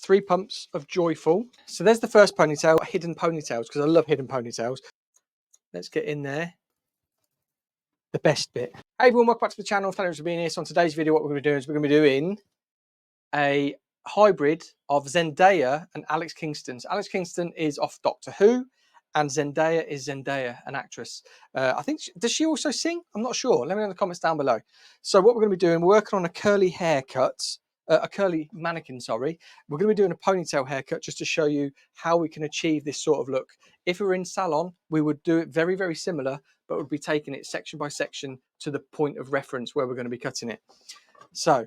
3 pumps of joyful. So there's the first ponytail, hidden ponytails, because I love hidden ponytails. Let's get in there. The best bit. Hey everyone, welcome back to the channel. Thanks for being here. So on today's video, what we're going to be doing is we're going to be doing a hybrid of Zendaya and Alex Kingston. So Alex Kingston is off Doctor Who, and Zendaya is Zendaya, an actress. I think, does she also sing? I'm not sure. Let me know in the comments down below. So what we're going to be doing, we're working on a curly haircut, a curly mannequin, sorry. We're going to be doing a ponytail haircut just to show you how we can achieve this sort of look. If we were in salon, we would do it very, very similar, but we'd be taking it section by section to the point of reference where we're going to be cutting it. So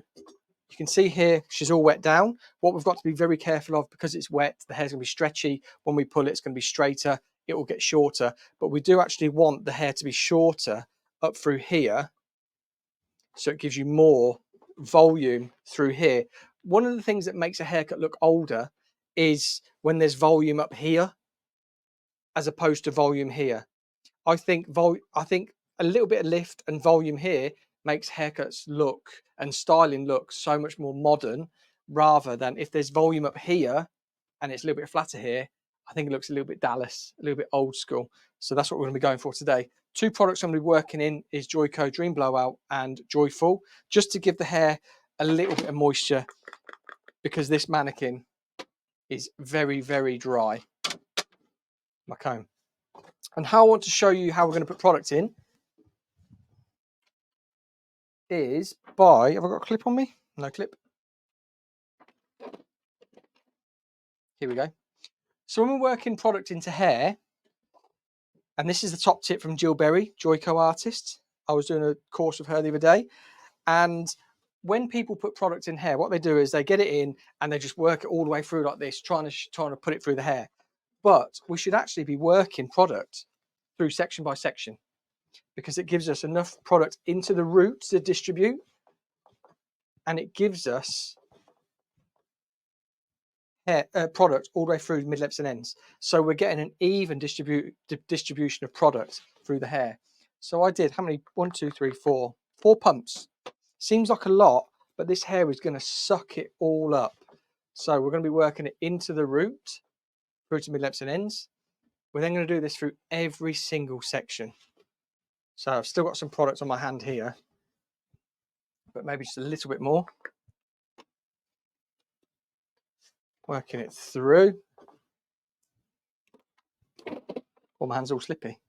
you can see here, she's all wet down. What we've got to be very careful of, because it's wet, the hair's going to be stretchy. When we pull it, it's going to be straighter. It will get shorter. But we do actually want the hair to be shorter up through here, so it gives you more volume through here. One of the things that makes a haircut look older is when there's volume up here as opposed to volume here. I think a little bit of lift and volume here makes haircuts look and styling look so much more modern, rather than if there's volume up here and it's a little bit flatter here. I think it looks a little bit Dallas, a little bit old school. So that's what we're going to be going for today. 2 products I'm going to be working in is Joico Dream Blowout and Joyful, just to give the hair a little bit of moisture, because this mannequin is very, very dry. My comb. And how I want to show you how we're going to put product in is by, have I got a clip on me? No clip. Here we go. So when we're working product into hair, and this is the top tip from Jill Berry, Joico artist. I was doing a course with her the other day. And when people put product in hair, what they do is they get it in and they just work it all the way through like this, trying to put it through the hair. But we should actually be working product through section by section, because it gives us enough product into the roots to distribute, and it gives us hair product all the way through mid-lengths and ends. So we're getting an even distribution of product through the hair. So I did, how many? 1, 2, 3, 4 pumps. Seems like a lot, but this hair is going to suck it all up. So we're going to be working it into the root through to mid-lengths and ends. We're then going to do this through every single section. So I've still got some product on my hand here, but maybe just a little bit more. Working it through. Oh, my hand's all slippy.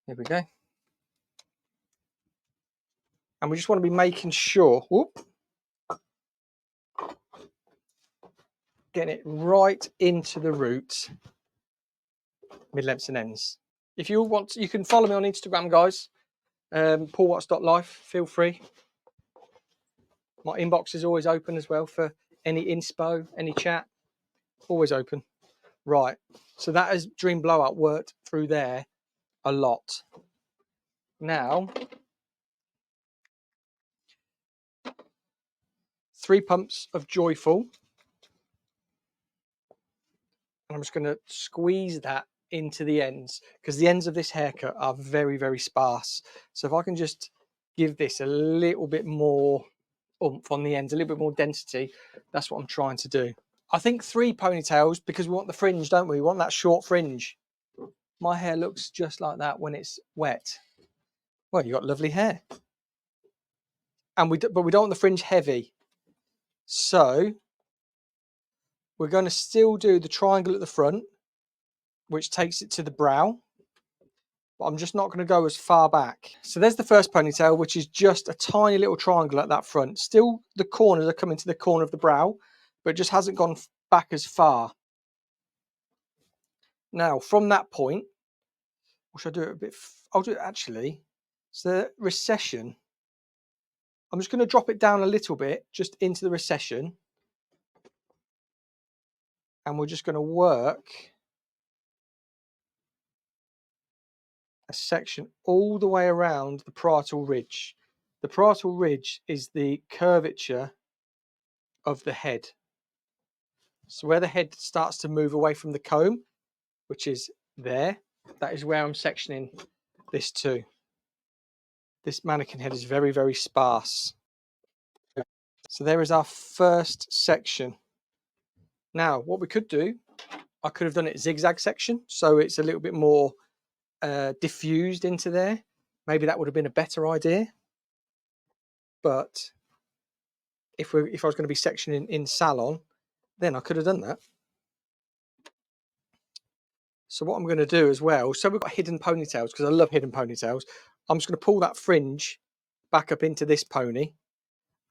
Here we go. And we just want to be making sure, getting it right into the root, mid-lengths and ends. If you want to, you can follow me on Instagram, guys. paulwatts.life, feel free. My inbox is always open as well for any inspo, any chat, always open. Right, so that has Dream Blowout worked through there a lot. Now, 3 pumps of Joyful. And I'm just going to squeeze that into the ends, because the ends of this haircut are very, very sparse. So if I can just give this a little bit more oomph on the ends, a little bit more density, that's what I'm trying to do. I think 3 ponytails, because we want the fringe, don't we? We want that short fringe. My hair looks just like that when it's wet. Well, you've got lovely hair. And but we don't want the fringe heavy. So we're going to still do the triangle at the front, which takes it to the brow. But I'm just not going to go as far back. So there's the first ponytail, which is just a tiny little triangle at that front. Still, the corners are coming to the corner of the brow, but it just hasn't gone back as far. Now, from that point, or should I do it a bit? I'll do it actually. So the recession, I'm just going to drop it down a little bit, just into the recession. And we're just going to work a section all the way around the parietal ridge. The parietal ridge is the curvature of the head. So where the head starts to move away from the comb, which is there, that is where I'm sectioning this too. This mannequin head is very, very sparse. So there is our first section. Now, what we could do, I could have done it zigzag section, so it's a little bit more diffused into there. Maybe that would have been a better idea. But if I was going to be sectioning in salon, then I could have done that. So what I'm going to do as well, so we've got hidden ponytails, because I love hidden ponytails. I'm just going to pull that fringe back up into this pony,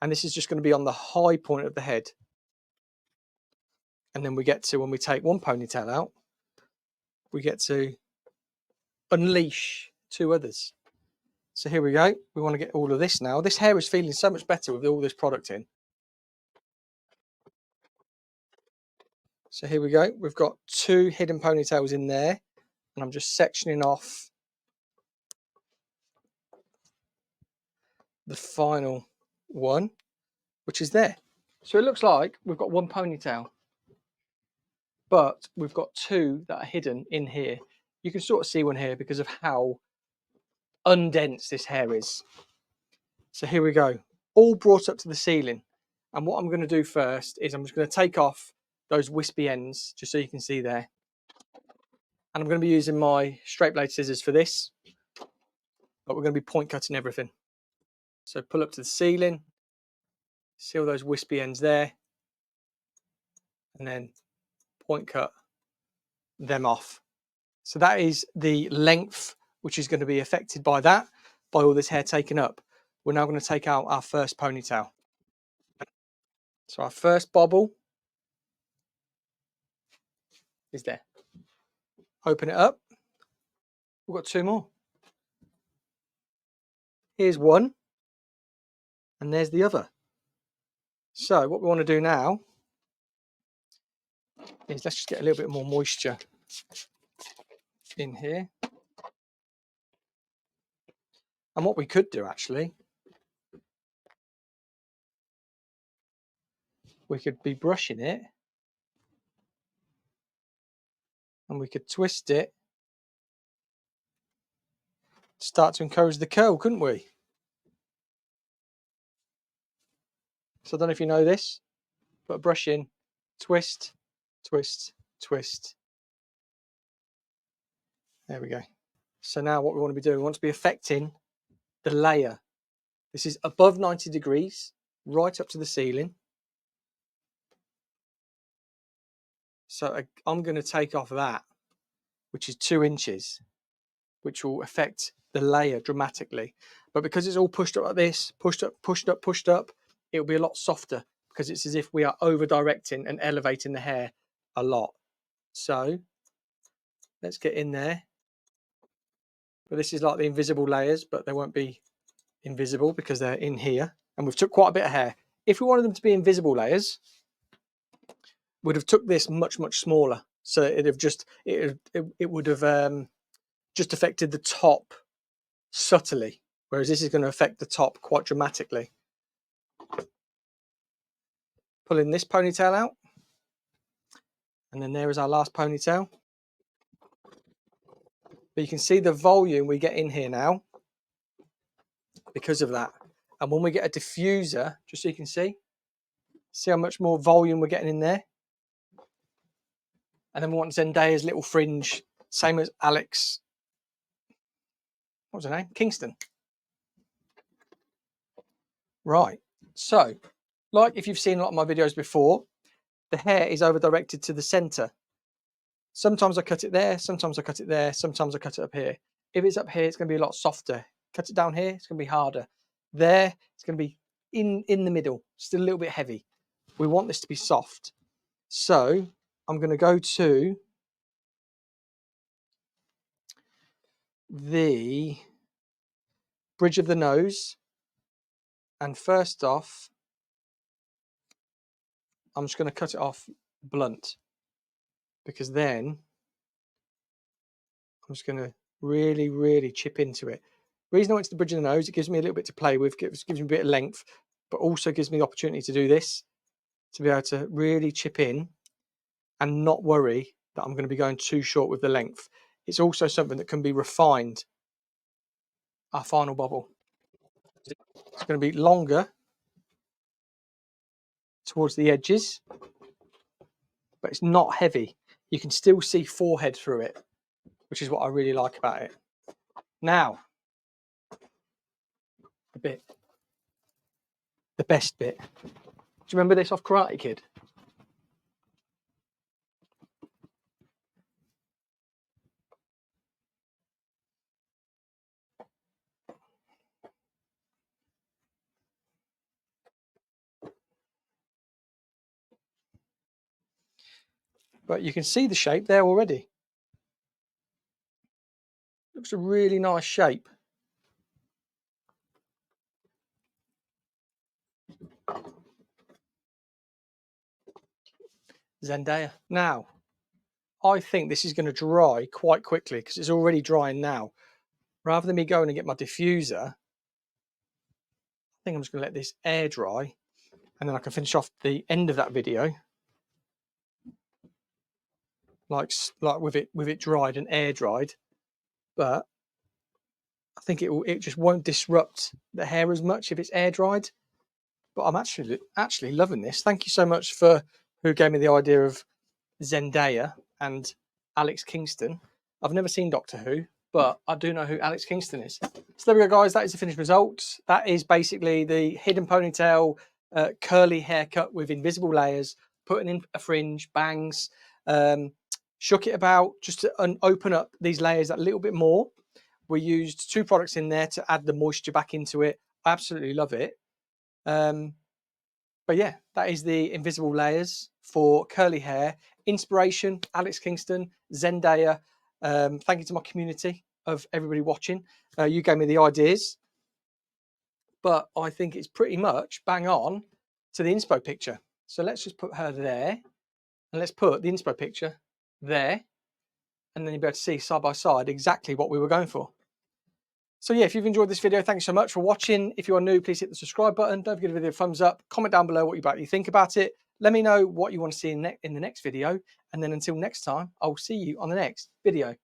and this is just going to be on the high point of the head. And then we get to, when we take one ponytail out, we get to unleash two others. So here we go. We want to get all of this now. This hair is feeling so much better with all this product in. So here we go. We've got two hidden ponytails in there, and I'm just sectioning off the final one, which is there. So it looks like we've got one ponytail, but we've got two that are hidden in here. You can sort of see one here because of how undense this hair is. So here we go, all brought up to the ceiling. And what I'm going to do first is I'm just going to take off those wispy ends, just so you can see there. And I'm going to be using my straight blade scissors for this, but we're going to be point cutting everything. So pull up to the ceiling, see all those wispy ends there, and then point cut them off. So that is the length which is going to be affected by that, by all this hair taken up. We're now going to take out our first ponytail. So our first bobble is there. Open it up. We've got two more. Here's one, and there's the other. So what we want to do now is let's just get a little bit more moisture in here. And what we could do actually, we could be brushing it and we could twist it, start to encourage the curl, couldn't we? So I don't know if you know this, but brush in, twist, twist, twist. There we go. So now what we want to be doing, we want to be affecting the layer. This is above 90 degrees, right up to the ceiling. So I'm going to take off that, which is 2 inches, which will affect the layer dramatically. But because it's all pushed up like this, pushed up, pushed up, pushed up, it'll be a lot softer because it's as if we are over directing and elevating the hair a lot. So let's get in there. But this is like the invisible layers, but they won't be invisible because they're in here. And we've took quite a bit of hair. If we wanted them to be invisible layers, we'd have took this much, much smaller. So it'd have just, it would have just affected the top subtly, whereas this is going to affect the top quite dramatically. Pulling this ponytail out, and then there is our last ponytail. But you can see the volume we get in here now because of that. And when we get a diffuser, just so you can see how much more volume we're getting in there. And then we want Zendaya's little fringe, same as Alex, what was her name? Kingston. Right, so like if you've seen a lot of my videos before, the hair is over directed to the center. Sometimes I cut it there, sometimes I cut it there, sometimes I cut it up here. If it's up here, it's going to be a lot softer. Cut it down here, it's going to be harder. There, it's going to be in the middle, still a little bit heavy. We want this to be soft. So I'm going to go to the bridge of the nose. And first off, I'm just going to cut it off blunt, because then I'm just going to really, really chip into it. The reason I went to the bridge of the nose, it gives me a little bit to play with, gives me a bit of length, but also gives me the opportunity to do this, to be able to really chip in and not worry that I'm going to be going too short with the length. It's also something that can be refined. Our final bobble, it's going to be longer towards the edges, but it's not heavy. You can still see forehead through it, which is what I really like about it. Now, the best bit. Do you remember this off Karate Kid? But you can see the shape there already. Looks a really nice shape. Zendaya. Now, I think this is going to dry quite quickly because it's already drying now. Rather than me going and get my diffuser, I think I'm just going to let this air dry, and then I can finish off the end of that video like with it dried and air dried. But I think it just won't disrupt the hair as much if it's air dried. But I'm actually loving this. Thank you so much for who gave me the idea of Zendaya and Alex Kingston. I've never seen Doctor Who, but I do know who Alex Kingston is. So there we go, guys. That is the finished result. That is basically the hidden ponytail curly haircut with invisible layers, putting in a fringe, bangs, shook it about just to open up these layers a little bit more. We used 2 products in there to add the moisture back into it. I absolutely love it. But yeah, that is the invisible layers for curly hair. Inspiration, Alex Kingston, Zendaya. Thank you to my community of everybody watching. You gave me the ideas. But I think it's pretty much bang on to the inspo picture. So let's just put her there. And let's put the inspo picture there. And then you'll be able to see side by side exactly what we were going for. So yeah, if you've enjoyed this video, thanks so much for watching. If you are new, please hit the subscribe button. Don't forget to give the video a thumbs up. Comment down below what you think about it. Let me know what you want to see in the next video. And then until next time, I'll see you on the next video.